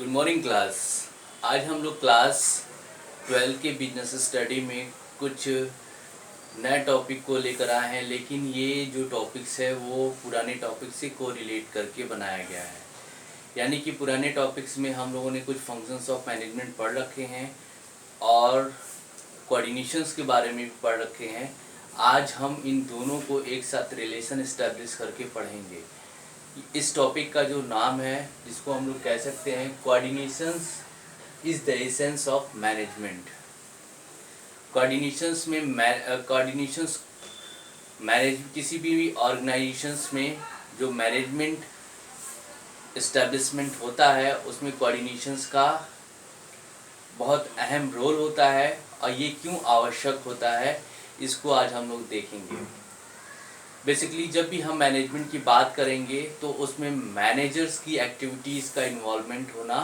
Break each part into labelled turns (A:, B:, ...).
A: Good morning class. आज हम लोग क्लास 12 के बिजनेस स्टडी में कुछ नए टॉपिक को लेकर आए हैं, लेकिन ये जो टॉपिक्स है वो पुराने टॉपिक से को रिलेट करके बनाया गया है। यानी कि पुराने टॉपिक्स में हम लोगों ने कुछ फंक्शंस ऑफ मैनेजमेंट पढ़ रखे हैं और कोऑर्डिनेशंस के बारे में भी पढ़ रखे हैं। आज हम इन दोनों को एक साथ रिलेशन इस्टेब्लिश करके पढ़ेंगे। इस टॉपिक का जो नाम है, जिसको हम लोग कह सकते हैं, coordinations is the essence of management. Coordinations में कोऑर्डिनेशंस किसी भी ऑर्गेनाइजेशंस में जो मैनेजमेंट इस्टेब्लिशमेंट होता है उसमें कोऑर्डिनेशंस का बहुत अहम रोल होता है। और ये क्यों आवश्यक होता है, इसको आज हम लोग देखेंगे। बेसिकली जब भी हम मैनेजमेंट की बात करेंगे तो उसमें मैनेजर्स की एक्टिविटीज़ का इन्वॉल्वमेंट होना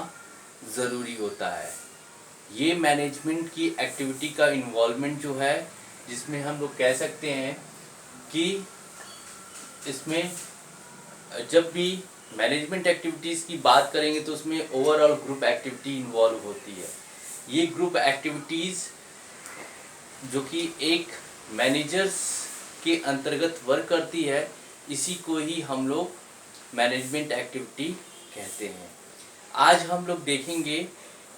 A: ज़रूरी होता है। ये मैनेजमेंट की एक्टिविटी का इन्वॉल्वमेंट जो है, जिसमें हम लोग कह सकते हैं कि इसमें जब भी मैनेजमेंट एक्टिविटीज़ की बात करेंगे तो उसमें ओवरऑल ग्रुप एक्टिविटी इन्वॉल्व होती है। ये ग्रुप एक्टिविटीज़ जो कि एक मैनेजर्स के अंतर्गत वर्क करती है, इसी को ही हम लोग मैनेजमेंट एक्टिविटी कहते हैं। आज हम लोग देखेंगे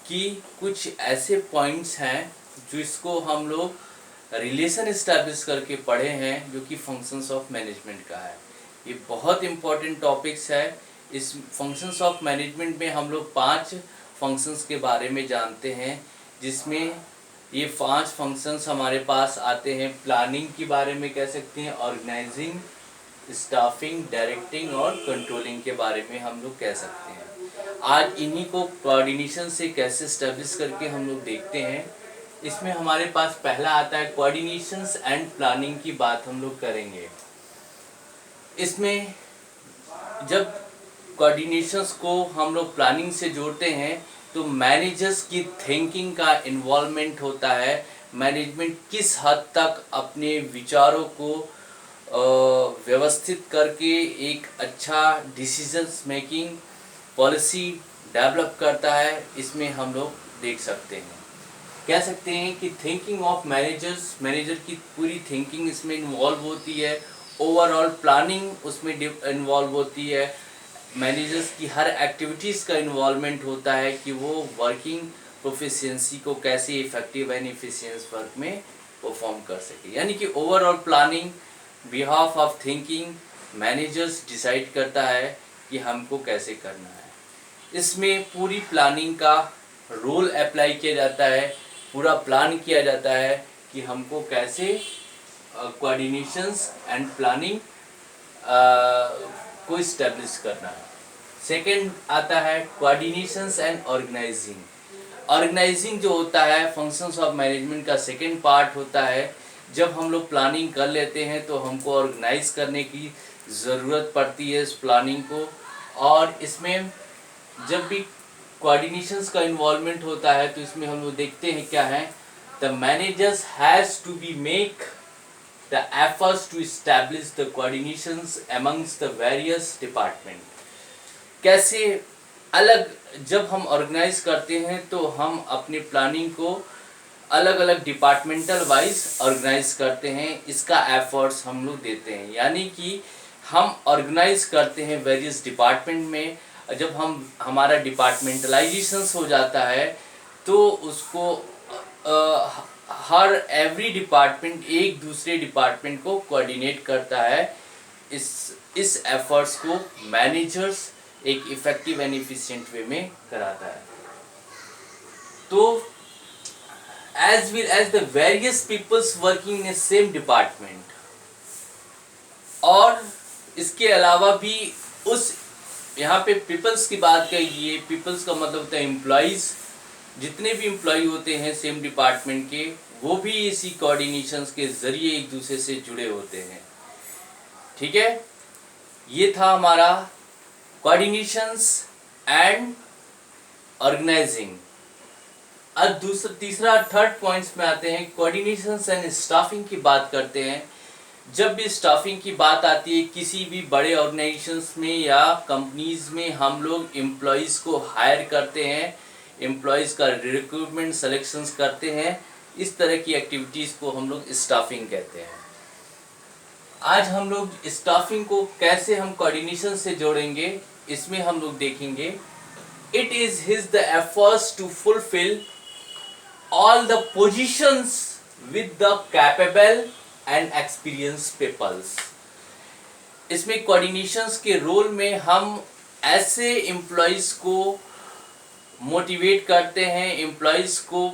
A: कि कुछ ऐसे पॉइंट्स हैं जिसको हम लोग रिलेशन इस्टेब्लिश करके पढ़े हैं, जो कि फंक्शंस ऑफ मैनेजमेंट का है। ये बहुत इम्पोर्टेंट टॉपिक्स है। इस फंक्शंस ऑफ मैनेजमेंट में हम लोग 5 फंक्शंस के बारे में जानते हैं, जिसमें ये 5 फंक्शंस हमारे पास आते हैं। प्लानिंग के बारे में कह सकते हैं, ऑर्गेनाइजिंग, स्टाफिंग, डायरेक्टिंग और कंट्रोलिंग के बारे में हम लोग कह सकते हैं। आज इन्हीं को कोऑर्डिनेशन से कैसे एस्टेब्लिश करके हम लोग देखते हैं। इसमें हमारे पास पहला आता है कोऑर्डिनेशंस एंड प्लानिंग की बात हम लोग करेंगे। इसमें जब कोऑर्डिनेशंस को हम लोग प्लानिंग से जोड़ते हैं तो मैनेजर्स की थिंकिंग का इन्वॉल्वमेंट होता है। मैनेजमेंट किस हद तक अपने विचारों को व्यवस्थित करके एक अच्छा डिसीजंस मेकिंग पॉलिसी डेवलप करता है, इसमें हम लोग देख सकते हैं। कह सकते हैं कि थिंकिंग ऑफ मैनेजर की पूरी थिंकिंग इसमें इन्वॉल्व होती है। ओवरऑल प्लानिंग उसमें इन्वॉल्व होती है। मैनेजर्स की हर एक्टिविटीज़ का इन्वॉल्वमेंट होता है कि वो वर्किंग प्रोफिशिएंसी को कैसे इफेक्टिव एंड एफिशिएंट वर्क में परफॉर्म कर सके। यानी कि overall planning behalf of thinking managers decide करता है कि हमको कैसे करना है। इसमें पूरी प्लानिंग का रोल अप्लाई किया जाता है। पूरा प्लान किया जाता है कि हमको कैसे कोऑर्डिनेशंस एंड प्लानिंग को इस्टेब्लिश करना है। सेकंड आता है कोऑर्डिनेशंस एंड ऑर्गेनाइजिंग। ऑर्गेनाइजिंग जो होता है फंक्शंस ऑफ मैनेजमेंट का सेकंड पार्ट होता है। जब हम लोग प्लानिंग कर लेते हैं तो हमको ऑर्गेनाइज करने की ज़रूरत पड़ती है इस प्लानिंग को। और इसमें जब भी कोऑर्डिनेशंस का इन्वॉल्वमेंट होता है तो इसमें हम लोग देखते हैं क्या है, the managers has to be make the efforts to establish the coordinations amongst the various department। कैसे अलग जब हम ऑर्गेनाइज करते हैं तो हम अपने प्लानिंग को अलग अलग डिपार्टमेंटल वाइज ऑर्गेनाइज करते हैं। इसका एफर्ट्स हम लोग देते हैं, यानी कि हम ऑर्गेनाइज करते हैं वेरियस डिपार्टमेंट में। जब हमारा डिपार्टमेंटलाइजेशंस हो जाता है तो उसको हर एवरी डिपार्टमेंट एक दूसरे डिपार्टमेंट को कोऑर्डिनेट करता है। इस एफर्ट्स को मैनेजर्स एक इफेक्टिव एंड एफिशिएंट वे में कराता है। तो as well as the various peoples working in a same department, और इसके अलावा भी उस यहाँ पे पीपल्स की बात करिए। पीपल्स का मतलब होता है एम्प्लॉइज। जितने भी एम्प्लॉय होते हैं सेम डिपार्टमेंट के, वो भी इसी कोऑर्डिनेशंस के ज़रिए एक दूसरे से जुड़े होते हैं। ठीक है, ये था हमारा कोऑर्डिनेशंस एंड ऑर्गेनाइजिंग। अब तीसरा थर्ड पॉइंट्स में आते हैं, कोऑर्डिनेशंस एंड स्टाफिंग की बात करते हैं। जब भी स्टाफिंग की बात आती है किसी भी बड़े ऑर्गेनाइजेशंस में या कंपनीज में, हम लोग एम्प्लॉयज़ को हायर करते हैं, एम्प्लॉयज़ का रिक्रूटमेंट सिलेक्शंस करते हैं। इस तरह की एक्टिविटीज़ को हम लोग स्टाफिंग कहते हैं। आज हम लोग स्टाफिंग को कैसे हम कोऑर्डिनेशन से जोड़ेंगे, इसमें हम लोग देखेंगे। It is his the efforts to fulfil all the positions with the capable and experienced peoples। इसमें कोऑर्डिनेशंस के रोल में हम ऐसे एम्प्लॉयज़ को मोटिवेट करते हैं, एम्प्लॉयज़ को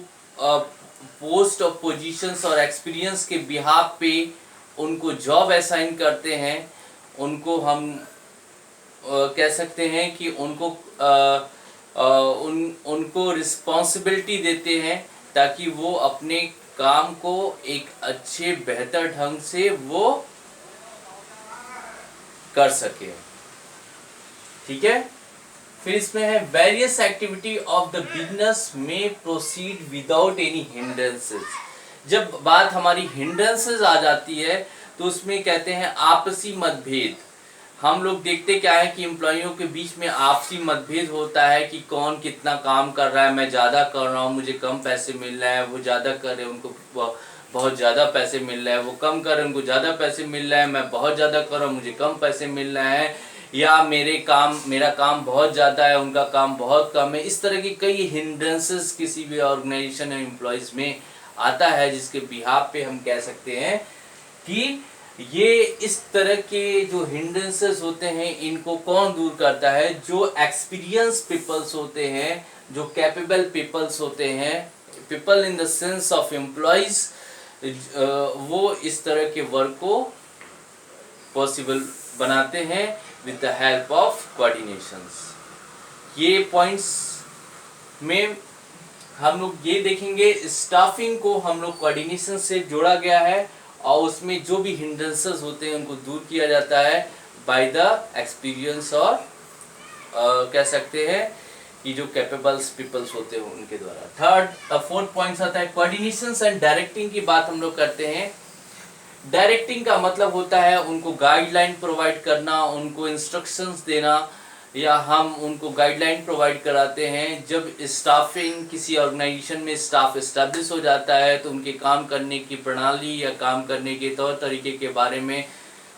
A: पोस्ट और पोजीशंस और एक्सपीरियंस के बिहाफ पे उनको जॉब असाइन करते हैं। उनको हम कह सकते हैं कि उनको रिस्पॉन्सिबिलिटी देते हैं ताकि वो अपने काम को एक अच्छे बेहतर ढंग से वो कर सके। ठीक है। फिर इसमें है various activity of the business में प्रोसीड विदाउट एनी हिंड्रेंसेस। जब बात हमारी हिंड्रेंसेस आ जाती है तो उसमें कहते हैं आपसी मतभेद। हम लोग देखते क्या है कि एम्प्लॉइयों के बीच में आपसी मतभेद होता है कि कौन कितना काम कर रहा है, मैं ज़्यादा कर रहा हूँ मुझे कम पैसे मिल रहा है, वो ज़्यादा कर रहे हैं उनको बहुत ज़्यादा पैसे मिल रहा है, वो कम कर रहे हैं उनको ज़्यादा पैसे मिल रहा है, मैं बहुत ज़्यादा कर रहा हूँ मुझे कम पैसे मिल रहा है, या मेरा काम बहुत ज़्यादा है उनका काम बहुत कम है। इस तरह की कई हिंड्रेंसेस किसी भी ऑर्गेनाइजेशन या एम्प्लॉयज़ में आता है, जिसके बिहाफ पे हम कह सकते हैं कि ये इस तरह के जो हिंड्रेंसेस होते हैं इनको कौन दूर करता है? जो एक्सपीरियंस पीपल्स होते हैं, जो कैपेबल पीपल्स होते हैं, people in the sense of employees, वो इस तरह के वर्क को पॉसिबल बनाते हैं with the help of coordinations. ये पॉइंट्स में हम लोग ये देखेंगे स्टाफिंग को हम लोग कोऑर्डिनेशन से जोड़ा गया है और उसमें जो भी हिंड्रेंसेस होते हैं उनको दूर किया जाता है बाय द एक्सपीरियंस और कह सकते हैं कि जो कैपेबल्स पीपल्स होते हैं उनके द्वारा। फोर्थ पॉइंट आता है कोऑर्डिनेशंस एंड डायरेक्टिंग की बात हम लोग करते हैं। डायरेक्टिंग का मतलब होता है उनको गाइडलाइन प्रोवाइड करना, उनको इंस्ट्रक्शंस देना, या हम उनको गाइडलाइन प्रोवाइड कराते हैं। जब स्टाफिंग किसी ऑर्गेनाइजेशन में स्टाफ इस्टेब्लिश हो जाता है तो उनके काम करने की प्रणाली या काम करने के तौर तरीके के बारे में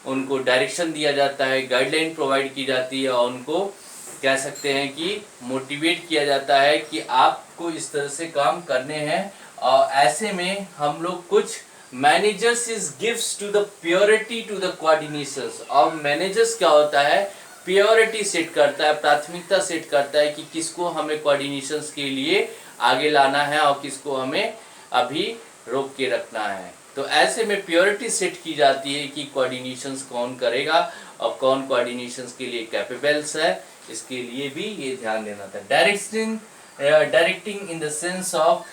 A: उनको डायरेक्शन दिया जाता है, गाइडलाइन प्रोवाइड की जाती है और उनको कह सकते हैं कि मोटिवेट किया जाता है कि आपको इस तरह से काम करने हैं। और ऐसे में हम लोग कुछ managers is gives to the purity to the coordinations. और मैनेजर्स क्या होता है, प्योरिटी सेट करता है, प्राथमिकता सेट करता है कि किसको हमें कोऑर्डिनेशंस के लिए आगे लाना है और किसको हमें अभी रोक के रखना है। तो ऐसे में प्योरिटी सेट की जाती है कि कोऑर्डिनेशंस कौन करेगा और कौन कोऑर्डिनेशंस के लिए कैपेबल्स है, इसके लिए भी ये ध्यान देना था। Directing in the sense of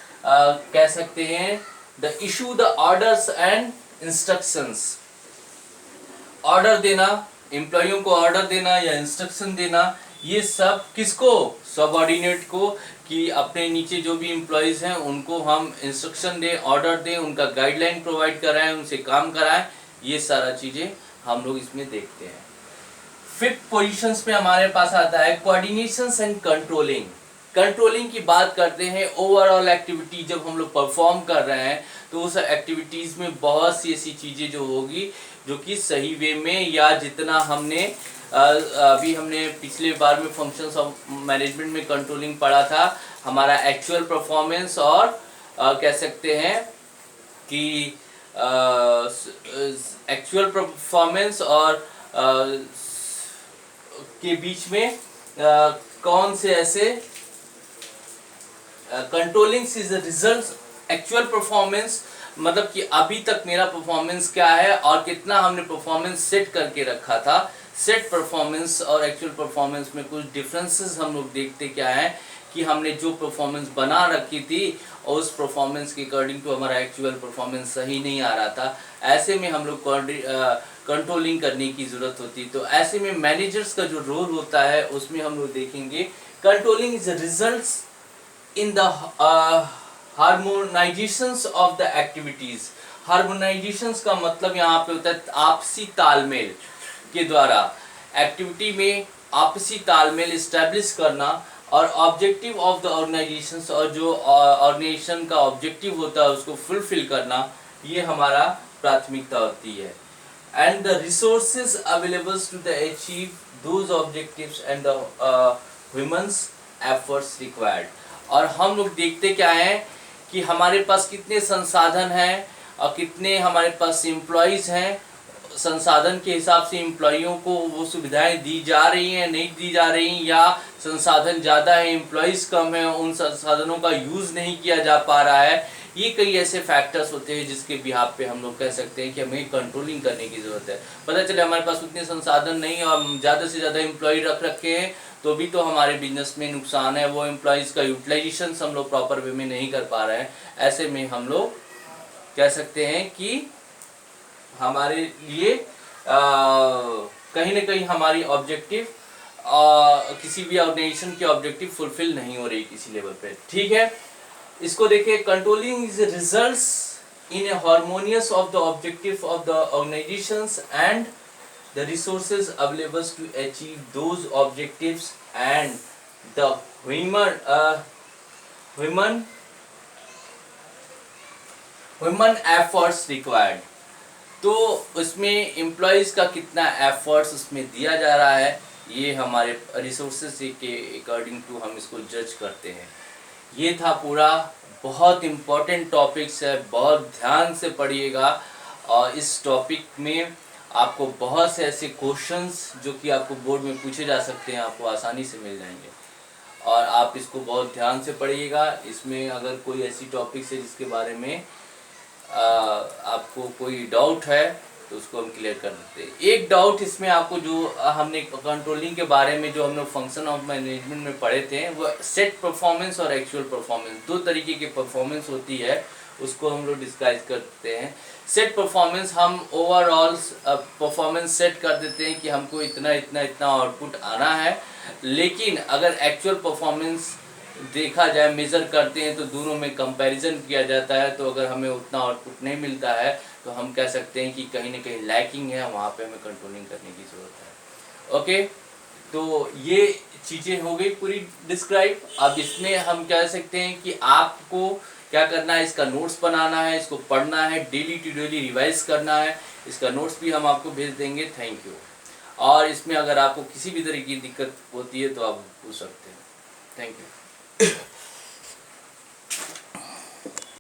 A: कह सकते हैं the issue the orders and instructions. Order देना, एम्प्लॉइयों को ऑर्डर देना या इंस्ट्रक्शन देना, ये सब किसको, सबऑर्डिनेट को, कि अपने नीचे जो भी एम्प्लॉयज हैं उनको हम इंस्ट्रक्शन दें, ऑर्डर दें, उनका गाइडलाइन प्रोवाइड कराएं, उनसे काम कराएं। ये सारा चीजें हम लोग इसमें देखते हैं। फिफ्थ पोजीशंस में हमारे पास आता है कोऑर्डिनेशंस एंड कंट्रोलिंग। कंट्रोलिंग की बात करते हैं ओवरऑल एक्टिविटी जब हम लोग परफॉर्म कर रहे हैं तो उस एक्टिविटीज़ में बहुत सी ऐसी चीज़ें जो होगी जो कि सही वे में, या जितना हमने अभी हमने पिछले बार में फंक्शंस ऑफ मैनेजमेंट में कंट्रोलिंग पढ़ा था, हमारा एक्चुअल परफॉर्मेंस और कह सकते हैं कि एक्चुअल परफॉर्मेंस और के बीच में कौन से ऐसे controlling is the result actual performance, मतलब कि अभी तक मेरा परफॉर्मेंस क्या है और कितना हमने परफॉर्मेंस सेट करके रखा था। सेट परफॉर्मेंस और एक्चुअल परफॉर्मेंस में कुछ डिफरेंसेस हम लोग देखते क्या है कि हमने जो परफॉर्मेंस बना रखी थी और उस परफॉर्मेंस के अकॉर्डिंग टू हमारा एक्चुअल परफॉर्मेंस सही नहीं आ रहा था। ऐसे में हम लोग कंट्रोलिंग करने की ज़रूरत होती। तो ऐसे में मैनेजर्स का जो रोल होता है उसमें हम लोग देखेंगे controlling is the results in the harmonizations of the activities. Harmonizations का मतलब यहाँ पे होता है आपसी तालमेल के द्वारा एक्टिविटी में आपसी तालमेल इस्टेब्लिश करना, और ऑब्जेक्टिव ऑफ द ऑर्गेनाइजेशंस, और जो ऑर्गेनाइजेशन का ऑब्जेक्टिव होता है उसको फुलफिल करना, ये हमारा प्राथमिकता होती है। And the resources available to the achieve those objectives and the humans efforts required. और हम लोग देखते क्या है कि हमारे पास कितने संसाधन हैं और कितने हमारे पास एम्प्लॉयज़ हैं, संसाधन के हिसाब से एम्प्लॉइयों को वो सुविधाएं दी जा रही हैं नहीं दी जा रही, या संसाधन ज़्यादा है एम्प्लॉयज़ कम है, उन संसाधनों का यूज़ नहीं किया जा पा रहा है। ये कई ऐसे फैक्टर्स होते हैं जिसके बिहाफ पे हम लोग कह सकते हैं कि हमें कंट्रोलिंग करने की ज़रूरत है। पता चले हमारे पास उतने संसाधन नहीं और ज़्यादा से ज़्यादा एम्प्लॉय रख रखे हैं तो भी तो हमारे बिजनेस में नुकसान है, वो एम्प्लॉयज़ का यूटिलाइजेशन हम लोग प्रॉपर वे में नहीं कर पा रहे हैं। ऐसे में हम लोग कह सकते हैं कि हमारे लिए कहीं ना कहीं हमारी ऑब्जेक्टिव किसी भी ऑर्गेनाइजेशन की ऑब्जेक्टिव फुलफिल नहीं हो रही किसी लेवल पे। ठीक है, इसको देखिए, controlling is results in a harmonious of the objective of the organisations and the resources available to achieve those objectives and the human efforts required. तो उसमें एम्प्लॉयज़ का कितना एफर्ट्स उसमें दिया जा रहा है, ये हमारे रिसोर्सेज के अकॉर्डिंग टू हम इसको जज करते हैं। ये था पूरा, बहुत इम्पोर्टेंट टॉपिक्स है, बहुत ध्यान से पढ़िएगा। और इस टॉपिक में आपको बहुत से ऐसे क्वेश्चंस जो कि आपको बोर्ड में पूछे जा सकते हैं, आपको आसानी से मिल जाएंगे और आप इसको बहुत ध्यान से पढ़िएगा। इसमें अगर कोई ऐसी टॉपिक्स है जिसके बारे में आपको कोई डाउट है तो उसको हम क्लियर कर देते हैं। एक डाउट इसमें आपको जो हमने कंट्रोलिंग के बारे में जो हम लोग फंक्शन ऑफ मैनेजमेंट में पढ़े थे, वो सेट परफॉर्मेंस और एक्चुअल परफॉर्मेंस, दो तरीके की परफॉर्मेंस होती है, उसको हम लोग डिस्क्राइब करते हैं। सेट परफॉर्मेंस, हम ओवरऑल परफॉर्मेंस सेट कर देते हैं कि हमको इतना इतना इतना आउटपुट आना है, लेकिन अगर एक्चुअल परफॉर्मेंस देखा जाए, मेज़र करते हैं तो दोनों में कंपैरिजन किया जाता है, तो अगर हमें उतना आउटपुट नहीं मिलता है तो हम कह सकते हैं कि कहीं ना कहीं लैकिंग है, वहाँ पे हमें कंट्रोलिंग करने की ज़रूरत है। ओके, तो ये चीज़ें हो गई पूरी डिस्क्राइब। अब इसमें हम कह सकते हैं कि आपको क्या करना है, इसका नोट्स बनाना है, इसको पढ़ना है, डेली टू डेली रिवाइज करना है। इसका नोट्स भी हम आपको भेज देंगे। Thank you. और इसमें अगर आपको किसी भी तरह की दिक्कत होती है तो आप पूछ सकते हैं। Thank you.